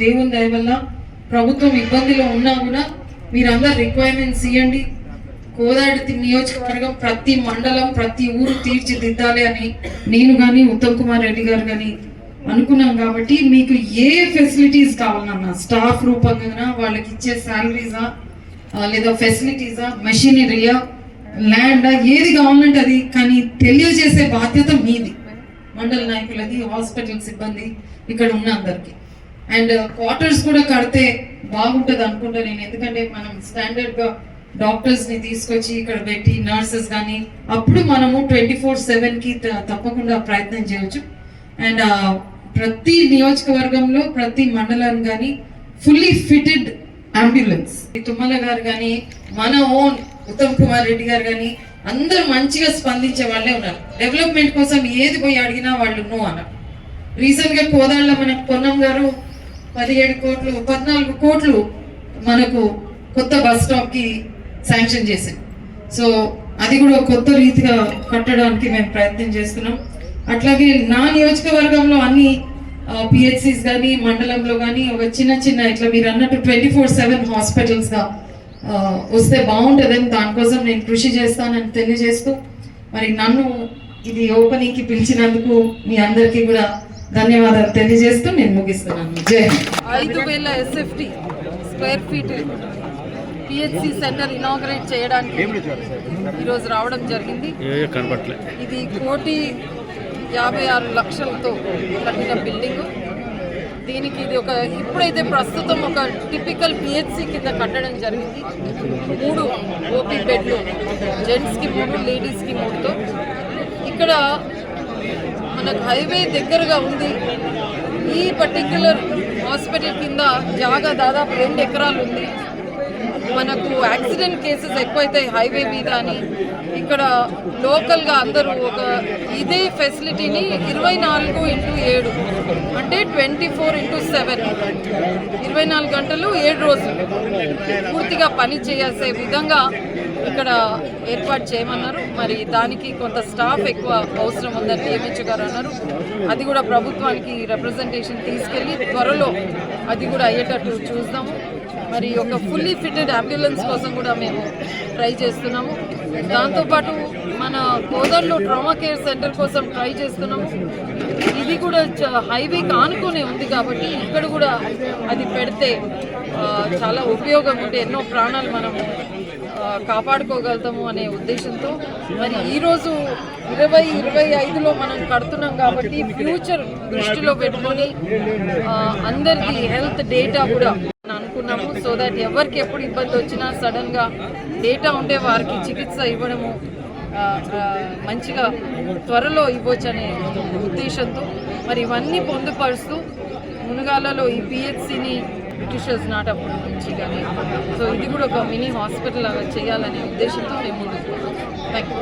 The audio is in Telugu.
దేవుని దయ వల్ల ప్రభుత్వం ఇబ్బందిలో ఉన్నా కూడా మీరందరూ రిక్వైర్మెంట్స్ ఇవ్వండి. కోదాడ నియోజకవర్గం ప్రతి మండలం ప్రతి ఊరు తీర్చిదిద్దాలి అని నేను కానీ ఉత్తమ్ కుమార్ రెడ్డి గారు కానీ అనుకున్నాం. కాబట్టి మీకు ఏ ఫెసిలిటీస్ కావాలన్నా స్టాఫ్ రూపంగా వాళ్ళకి ఇచ్చే శాలరీసా లేదా ఫెసిలిటీసా మెషినరీయా ల్యాండా ఏది కావాలంటే అది కానీ తెలియజేసే బాధ్యత మీది, మండల నాయకులది, హాస్పిటల్ సిబ్బంది ఇక్కడ ఉన్న అందరికి. అండ్ క్వార్టర్స్ కూడా కడితే బాగుంటుంది అనుకుంటా నేను. ఎందుకంటే మనం స్టాండర్డ్ గా డాక్టర్స్ ని తీసుకొచ్చి ఇక్కడ పెట్టి నర్సెస్ కానీ అప్పుడు మనము 24/7 కి తప్పకుండా ప్రయత్నం చేయవచ్చు. అండ్ ప్రతి నియోజకవర్గంలో ప్రతి మండలాన్ని కానీ ఫుల్లీ ఫిటెడ్ అంబులెన్స్ తుమ్మల గారు కానీ మన ఓన్ ఉత్తమ్ కుమార్ రెడ్డి గారు కానీ అందరూ మంచిగా స్పందించే వాళ్ళే ఉన్నారు. డెవలప్మెంట్ కోసం ఏది పోయి అడిగినా వాళ్ళు నో అన్నారు. రీసెంట్ గా కోదాళ్ళ మనకు పొన్నం గారు 14 కోట్లు మనకు కొత్త బస్ స్టాప్ కి శాంక్షన్ చేశారు. సో అది కూడా కొత్త రీతిగా కట్టడానికి మేము ప్రయత్నం చేస్తున్నాం. అట్లాగే నా నియోజకవర్గంలో అన్ని పిహెచ్సిస్ కానీ మండలంలో కానీ ఒక చిన్న ఇట్లా మీరు అన్నట్టు 24/7 హాస్పిటల్స్ గా వస్తే బాగుంటుందని దానికోసం నేను కృషి చేస్తానని తెలియజేస్తూ మరి నన్ను ఇది ఓపెనింగ్ కి పిలిచినందుకు మీ అందరికీ కూడా ధన్యవాదాలు తెలియజేస్తూ నేను ముగిస్తున్నాను. జై 5,000 SFT square feet PHC centre inaugurate చేయడానికి ఈరోజు రావడం జరిగింది. ఇది 1,56,00,000తో కట్టిన బిల్డింగ్. దీనికి ఇది ఇప్పుడైతే ప్రస్తుతం ఒక టిపికల్ పిహెచ్సి కింద కట్టడం జరిగింది. 3 ఓపీ బెడ్లు, జెంట్స్కి 3, లేడీస్కి 3తో. ఇక్కడ మనకు హైవే దగ్గరగా ఉంది. ఈ పర్టిక్యులర్ హాస్పిటల్ కింద జాగా దాదాపు 2 ఎకరాలు ఉంది. మనకు యాక్సిడెంట్ కేసెస్ ఎక్కువైతాయి హైవే మీద అని ఇక్కడ లోకల్గా అందరూ ఇదే ఫెసిలిటీని 24/7 అంటే 24/7 24 గంటలు 7 రోజులు పూర్తిగా పని చేసే విధంగా ఇక్కడ ఏర్పాటు చేయమన్నారు. మరి దానికి కొంత స్టాఫ్ ఎక్కువ అవసరం ఉందని నియమించు గారు అన్నారు. అది కూడా ప్రభుత్వానికి రిప్రజెంటేషన్ తీసుకెళ్ళి త్వరలో అది కూడా అయ్యేటట్టు చూస్తాము. మరి ఒక ఫుల్లీ ఫిటెడ్ అంబులెన్స్ కోసం కూడా మేము ట్రై చేస్తున్నాము. దాంతోపాటు మన కోదాడలో ట్రామా కేర్ సెంటర్ కోసం ట్రై చేస్తున్నాము. ఇది కూడా హైవేకి ఆనుకునే ఉంది కాబట్టి ఇక్కడ కూడా అది పెడితే చాలా ఉపయోగం ఉంటే ఎన్నో ప్రాణాలు మనము కాపాడుకోగలుగుతాము అనే ఉద్దేశంతో మరి ఈరోజు 2025లో మనం కడుతున్నాం కాబట్టి ఫ్యూచర్ దృష్టిలో పెట్టుకొని అందరికీ హెల్త్ డేటా కూడా అనుకున్నాము. సో దట్ ఎవరికి ఎప్పుడు ఇబ్బంది వచ్చినా సడన్గా డేటా ఉంటే వారికి చికిత్స ఇవ్వడము మంచిగా త్వరలో ఇవ్వచ్చు అనే ఉద్దేశంతో మరి ఇవన్నీ పొందుపరుస్తూ మునగాలలో ఈ పిహెచ్సిని బ్రిటిషర్స్ నాటప్పటి నుంచి కానీ సో ఇది కూడా ఒక మినీ హాస్పిటల్ చేయాలనే ఉద్దేశంతో మేము ముందుకు. Thank you.